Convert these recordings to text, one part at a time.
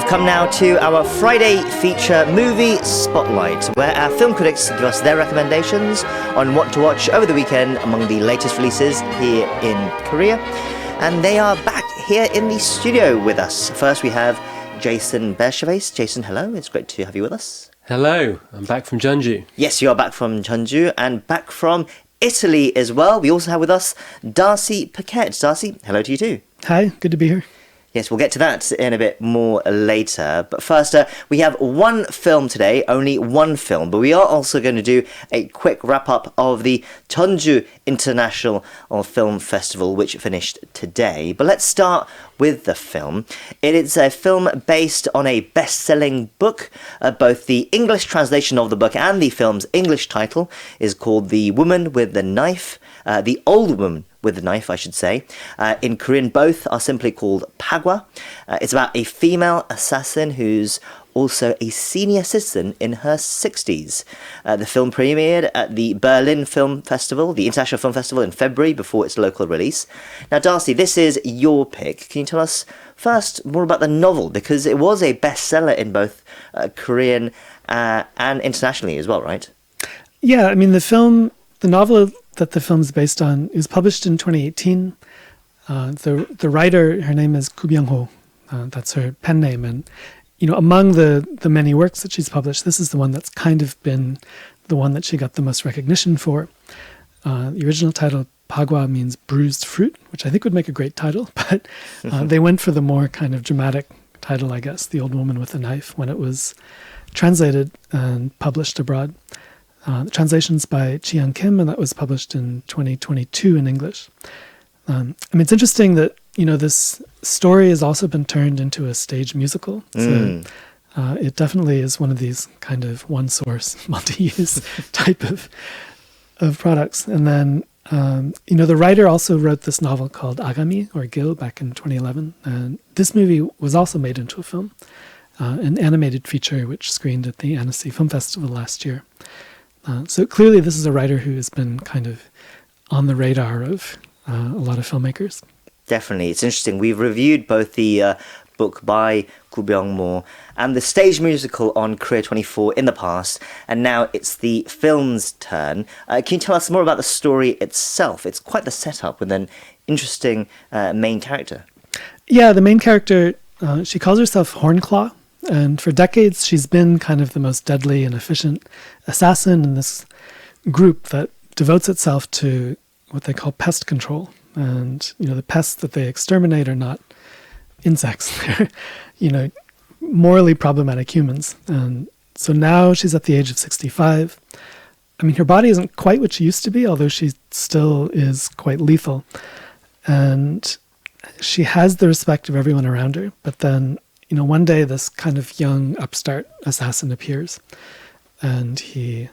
we've come now to our Friday feature movie spotlight, where our film critics give us their recommendations on what to watch over the weekend among the latest releases here in Korea. And they are back here in the studio with us. First we have Jason Bechervaise. Jason, hello. It's great to have you with us. Hello. I'm back from Jeonju. Yes, you are back from Jeonju and back from Italy as well. We also have with us Darcy Paquet. Darcy, hello to you too. Hi, good to be here. Yes, we'll get to that in a bit more later. But first, we have one film today, only one film. But we are also going to do a quick wrap-up of the Jeonju International Film Festival, which finished today. But let's start with the film. It is a film based on a best-selling book. Both the English translation of the book and the film's English title is called The Woman with the Knife. The Old Woman with the Knife, I should say. In Korean, both are simply called Paquet. It's about a female assassin who's also a senior citizen in her 60s. The film premiered at the Berlin Film Festival, the International Film Festival, in February before its local release. Now, Darcy, this is your pick. Can you tell us first more about the novel? Because it was a bestseller in both Korean and internationally as well, right? Yeah, I mean, the novel that the film is based on is published in 2018. The writer, her name is Koo Byung-ho. That's her pen name. And, you know, among the many works that she's published, this is the one that's kind of been the one that she got the most recognition for. The original title, Paquet, means bruised fruit, which I think would make a great title. But they went for the more kind of dramatic title, I guess, The Old Woman with the Knife, when it was translated and published abroad. The translation's by Chi-young Kim, and that was published in 2022 in English. I mean, it's interesting that, you know, this story has also been turned into a stage musical. So it definitely is one of these kind of one-source, multi-use type of products. And then, you know, the writer also wrote this novel called Agami, or Gil, back in 2011. And this movie was also made into a film, an animated feature which screened at the Annecy Film Festival last year. So clearly this is a writer who has been kind of on the radar of a lot of filmmakers. Definitely. It's interesting. We've reviewed both the book by Koo Byung-mo and the stage musical on Korea 24 in the past, and now it's the film's turn. Can you tell us more about the story itself? It's quite the setup with an interesting main character. Yeah, the main character, she calls herself Hornclaw. And for decades, she's been kind of the most deadly and efficient assassin in this group that devotes itself to what they call pest control. And, you know, the pests that they exterminate are not insects. They're, you know, morally problematic humans. And so now she's at the age of 65. I mean, her body isn't quite what she used to be, although she still is quite lethal. And she has the respect of everyone around her. But then, you know, one day this kind of young upstart assassin appears, and he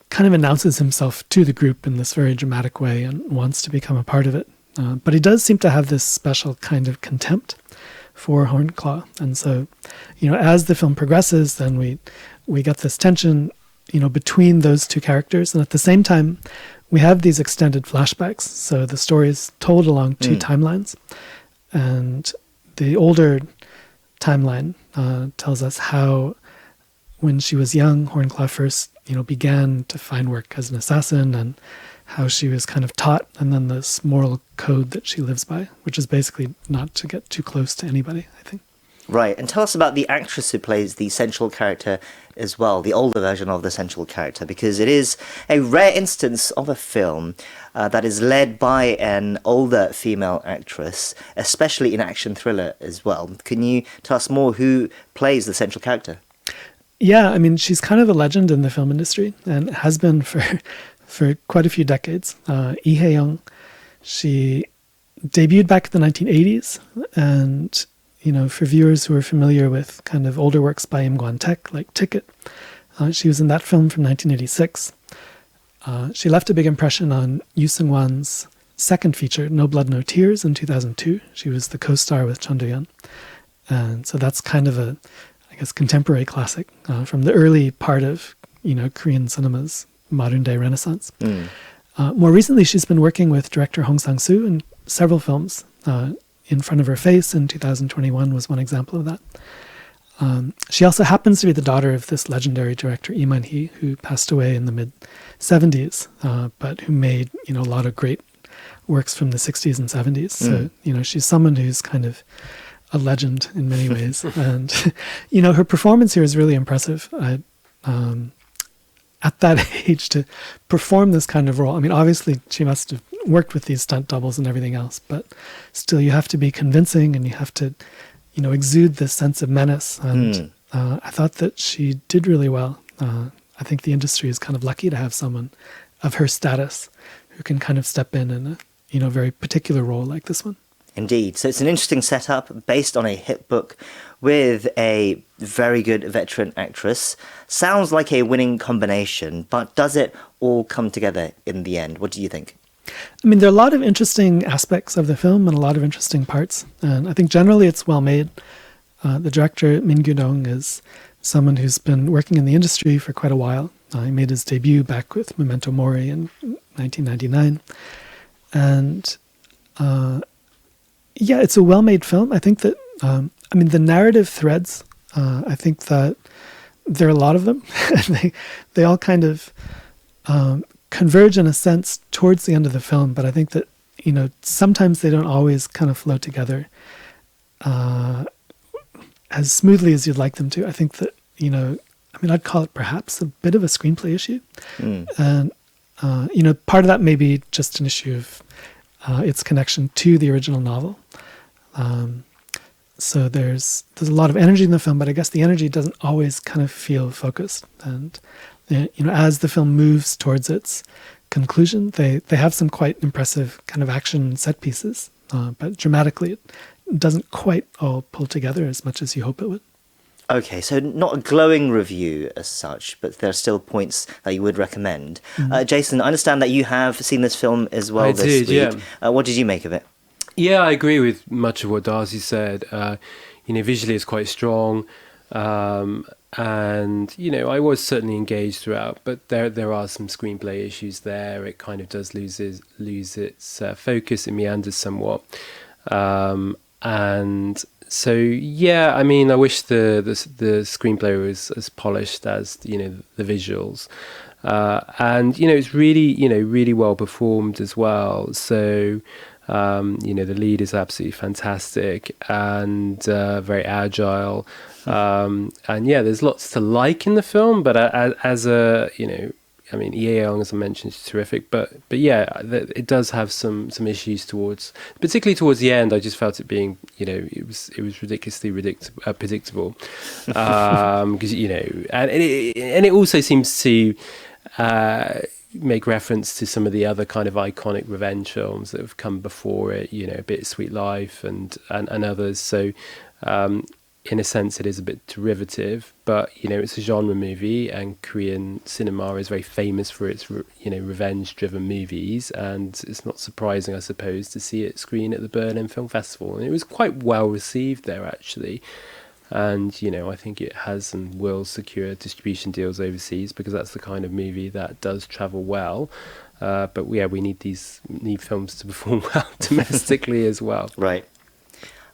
kind of announces himself to the group in this very dramatic way and wants to become a part of it. But he does seem to have this special kind of contempt for Hornclaw. And so, you know, as the film progresses, then we get this tension, you know, between those two characters. And at the same time, we have these extended flashbacks. So the story is told along two timelines. And the older timeline tells us how, when she was young, Hornclaw first, you know, began to find work as an assassin, and how she was kind of taught, and then this moral code that she lives by, which is basically not to get too close to anybody, I think. Right, and tell us about the actress who plays the central character as well, the older version of the central character, because it is a rare instance of a film that is led by an older female actress, especially in action thriller as well. Can you tell us more who plays the central character? Yeah, I mean, she's kind of a legend in the film industry, and has been for quite a few decades. Lee Hye-young, she debuted back in the 1980s, and, you know, for viewers who are familiar with kind of older works by Im Gwon-taek, like Ticket, she was in that film from 1986. She left a big impression on Yoo Seung-wan's second feature, No Blood, No Tears, in 2002. She was the co-star with Chun Do-yeon. And so that's kind of a, I guess, contemporary classic from the early part of, you know, Korean cinema's modern day renaissance. More recently, she's been working with director Hong Sang-soo in several films. In Front of Her Face in 2021 was one example of that. she also happens to be the daughter of this legendary director Lee Hye-young, who passed away in the mid 70s, but who made a lot of great works from the 60s and 70s. So she's someone who's kind of a legend in many ways, and her performance here is really impressive. At that age, to perform this kind of role, I mean, obviously she must have worked with these stunt doubles and everything else, but still, you have to be convincing and you have to, exude this sense of menace. And I thought that she did really well. I think the industry is kind of lucky to have someone of her status who can kind of step in a very particular role like this one. Indeed. So it's an interesting setup based on a hit book with a very good veteran actress. Sounds like a winning combination, but does it all come together in the end? What do you think? I mean, there are a lot of interesting aspects of the film and a lot of interesting parts. And I think generally it's well made. The director, Min Gyun-dong, is someone who's been working in the industry for quite a while. He made his debut back with Memento Mori in 1999. And yeah, it's a well-made film. I think that, the narrative threads, I think that there are a lot of them. they all kind of converge in a sense towards the end of the film, but I think that, sometimes they don't always kind of flow together as smoothly as you'd like them to. I think that, I'd call it perhaps a bit of a screenplay issue. And, part of that may be just an issue of its connection to the original novel. So there's a lot of energy in the film, but I guess the energy doesn't always kind of feel focused. And as the film moves towards its conclusion, they have some quite impressive kind of action set pieces, but dramatically it doesn't quite all pull together as much as you hope it would. Okay, so not a glowing review as such, but there are still points that you would recommend. Jason, I understand that you have seen this film as well this week. Yeah. What did you make of it? Yeah, I agree with much of what Darcy said. Visually it's quite strong. And, I was certainly engaged throughout, but there are some screenplay issues there. It kind of does lose its focus. It meanders somewhat. And so, yeah, I wish the screenplay was as polished as, the visuals. And, it's really well performed as well. So, the lead is absolutely fantastic and very agile. And yeah, there's lots to like in the film, but as a, Lee Hye-young, as I mentioned, is terrific. But yeah, it does have some issues particularly towards the end. I just felt it being, it was ridiculously predictable. Because, and it also seems to make reference to some of the other kind of iconic revenge films that have come before it, Bittersweet Life and others. So in a sense it is a bit derivative, but it's a genre movie, and Korean cinema is very famous for its revenge driven movies, and it's not surprising, I suppose, to see it screen at the Berlin Film Festival, and it was quite well received there actually. And, I think it has and will secure distribution deals overseas, because that's the kind of movie that does travel well. But yeah, we need films to perform well domestically as well. Right.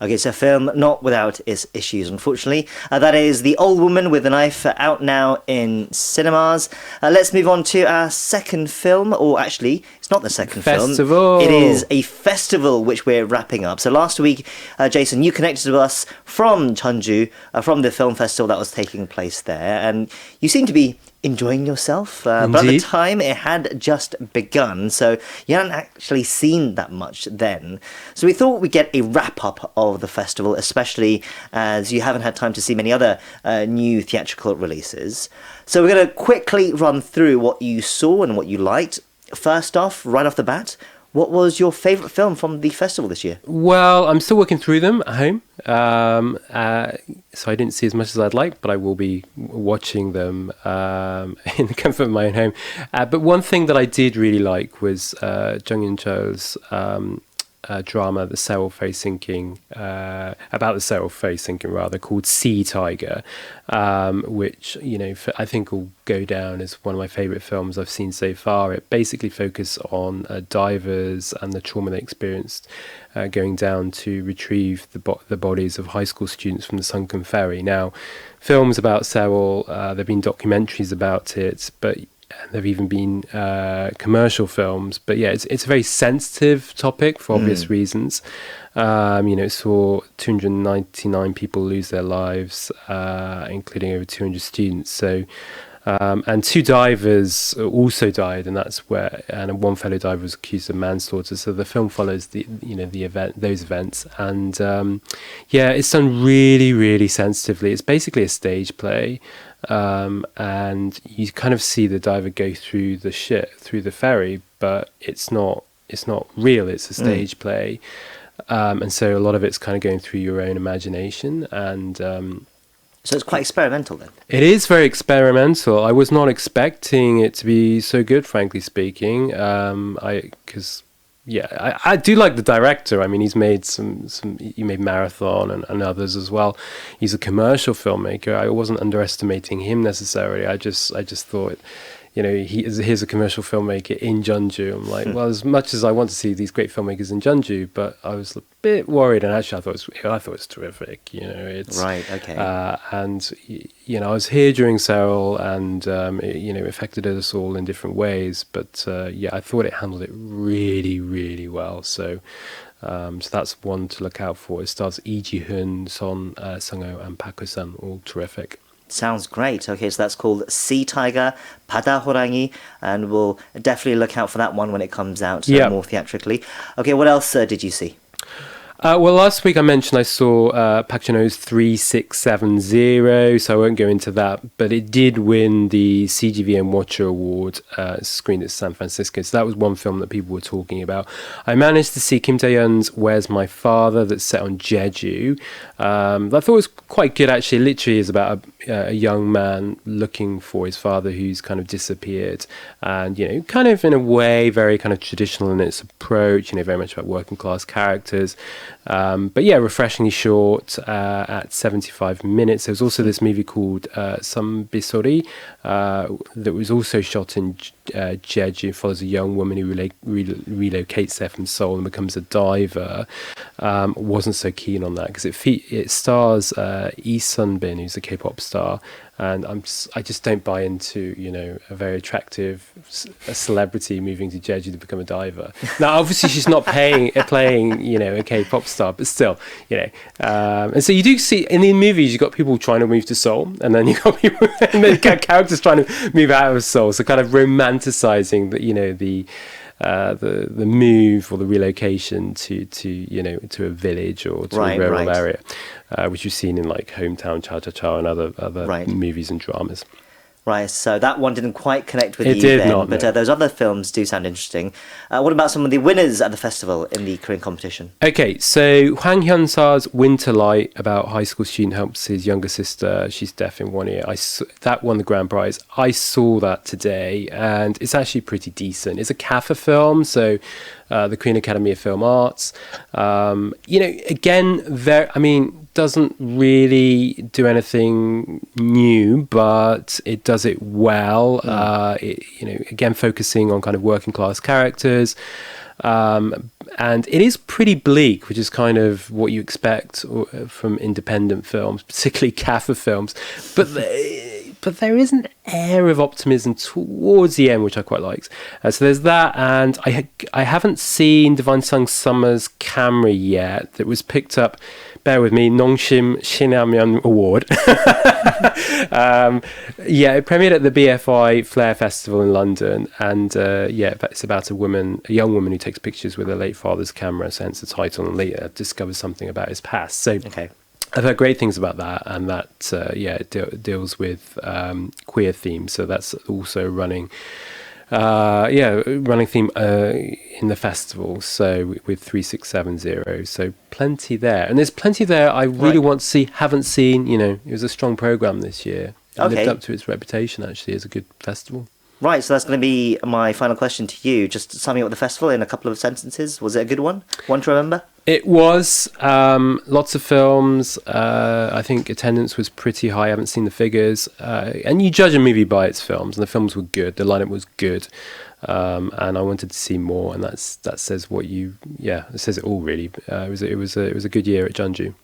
Okay, so a film not without its issues, unfortunately. That is The Old Woman with a Knife, out now in cinemas. Let's move on to our second film, or actually, it's not the second festival. Film. It is a festival which we're wrapping up. So last week, Jason, you connected with us from Jeonju, from the film festival that was taking place there, and you seem to be enjoying yourself, but at the time it had just begun, so you hadn't actually seen that much then. So we thought we'd get a wrap-up of the festival, especially as you haven't had time to see many other new theatrical releases. So we're going to quickly run through what you saw and what you liked. First off, right off the bat, what was your favourite film from the festival this year? Well, I'm still working through them at home, so I didn't see as much as I'd like, but I will be watching them in the comfort of my own home. But one thing that I did really like was Jung Yoon-chul's drama, the Sewol Ferry sinking, about the Sewol Ferry sinking rather, called Sea Tiger, which I think will go down as one of my favourite films I've seen so far. It basically focuses on divers and the trauma they experienced going down to retrieve the bodies of high school students from the sunken ferry. Now, films about Sewol, there've been documentaries about it, but there've even been commercial films. But yeah, it's a very sensitive topic for obvious reasons. It saw 299 people lose their lives, including over 200 students. So, and 2 divers also died, and one fellow diver was accused of manslaughter. So the film follows those events, and it's done really, really sensitively. It's basically a stage play. And you kind of see the diver go through the ferry, but it's not real. It's a stage play, and so a lot of it's kind of going through your own imagination. And so it's quite experimental then. It is very experimental. I was not expecting it to be so good, frankly speaking. I do like the director. I mean, he's made he made Marathon and others as well. He's a commercial filmmaker. I wasn't underestimating him necessarily. I just thought, here's a commercial filmmaker in Jeonju. I'm like, well, as much as I want to see these great filmmakers in Jeonju, but I was a bit worried. And actually, I thought it was terrific. It's right. Okay. And I was here during Sewol, and it affected us all in different ways. But I thought it handled it really, really well. So that's one to look out for. It stars Lee Ji-hoon, Son Sung-ho, and Paquet, all terrific. Sounds great. Okay, so that's called Sea Tiger, Pada Horangi, and we'll definitely look out for that one when it comes out more theatrically. Okay, what else did you see? Well, last week I mentioned I saw Park Chan-wo's 3670, so I won't go into that, but it did win the CGVN Watcher Award, screened at San Francisco, so that was one film that people were talking about. I managed to see Kim Tae-hyun's Where's My Father, that's set on Jeju. I thought it was quite good, actually. It literally is about a young man looking for his father who's kind of disappeared, and, kind of in a way very kind of traditional in its approach, very much about working class characters. But refreshingly short at 75 minutes. There was also this movie called Sambisori that was also shot in Jeju. It follows a young woman who relocates there from Seoul and becomes a diver. Wasn't so keen on that because it stars Lee Sun-bin, who's a K-pop star. And I just don't buy into, a very attractive celebrity moving to Jeju to become a diver. Now, obviously, she's not playing, a K-pop star, but still, And so you do see in the movies, you've got people trying to move to Seoul, and then you've got people, and then characters trying to move out of Seoul. So kind of romanticizing the move or the relocation to a village or to a rural area, which you've seen in like Hometown Cha-Cha-Cha and other movies and dramas. Right, so that one didn't quite connect with you did then, not, but no. those other films do sound interesting. What about some of the winners at the festival in the Korean competition? Okay, so Hwang Hyun-sa's Winter Light, about high school student helps his younger sister. She's deaf in one ear. That won the grand prize. I saw that today, and it's actually pretty decent. It's a CAFA film, so the Korean Academy of Film Arts. Doesn't really do anything new, but it does it well. Again, focusing on kind of working class characters. And it is pretty bleak, which is kind of what you expect from independent films, particularly CAFA films. But there is an air of optimism towards the end, which I quite liked. So there's that, and I haven't seen Divine Sung Summer's Camera yet. That was picked up, bear with me, Nongshim Shinamyeon Award. It premiered at the BFI Flair Festival in London, and it's about a young woman who takes pictures with her late father's camera, so hence the title, and later discovers something about his past. So okay. I've heard great things about that, and that it deals with queer themes, so that's also running theme in the festival. So with 3670, so plenty there, and there's plenty there I really want to see, haven't seen. It was a strong program this year. It lived up to its reputation actually as a good festival. Right, so that's going to be my final question to you. Just summing up the festival in a couple of sentences. Was it a good one? One to remember? It was. Lots of films. I think attendance was pretty high. I haven't seen the figures. And you judge a movie by its films, and the films were good. The lineup was good. And I wanted to see more, and that says what you... Yeah, it says it all, really. It was a good year at Jeonju.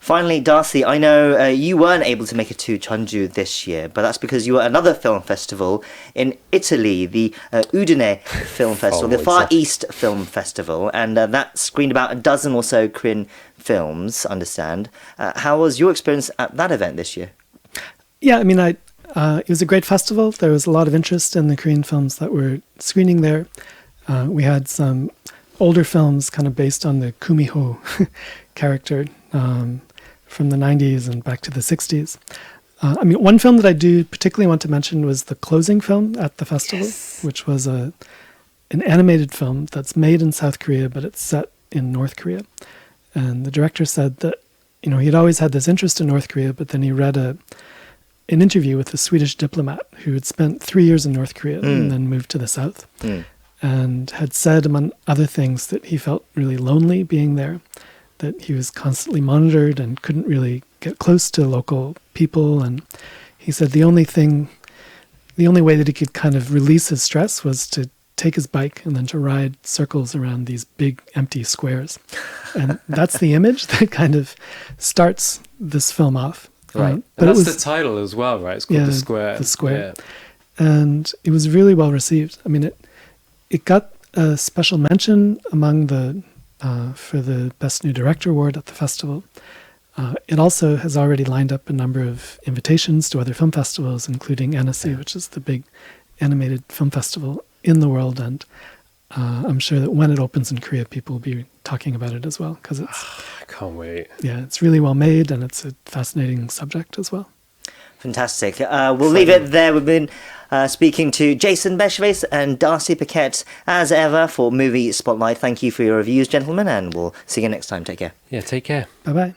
Finally, Darcy, I know you weren't able to make it to Jeonju this year, but that's because you were at another film festival in Italy, the Udine Film Festival, the Far East Film Festival, and that screened about a dozen or so Korean films, understand. How was your experience at that event this year? Yeah, I mean, it was a great festival. There was a lot of interest in the Korean films that were screening there. We had some older films kind of based on the Kumiho character from the 90s and back to the 60s. I mean, one film that I do particularly want to mention was the closing film at the festival, which was an animated film that's made in South Korea, but it's set in North Korea. And the director said that, you know, he'd always had this interest in North Korea, but then he read an interview with a Swedish diplomat who had spent 3 years in North Korea and then moved to the South, and had said, among other things, that he felt really lonely being there, that he was constantly monitored and couldn't really get close to local people. And he said the only way that he could kind of release his stress was to take his bike and then to ride circles around these big empty squares. And that's the image that kind of starts this film off. Right. But that's the title as well, right? It's called The Square. The Square. Yeah. And it was really well received. I mean, it got a special mention among for the Best New Director award at the festival. It also has already lined up a number of invitations to other film festivals, including Annecy, which is the big animated film festival in the world. And I'm sure that when it opens in Korea, people will be talking about it as well, because it's... I can't wait. Yeah, it's really well made, and it's a fascinating subject as well. Fantastic. We'll leave it there. We've been speaking to Jason Bechervaise and Darcy Paquet, as ever, for Movie Spotlight. Thank you for your reviews, gentlemen, and we'll see you next time. Take care. Yeah, take care. Bye-bye.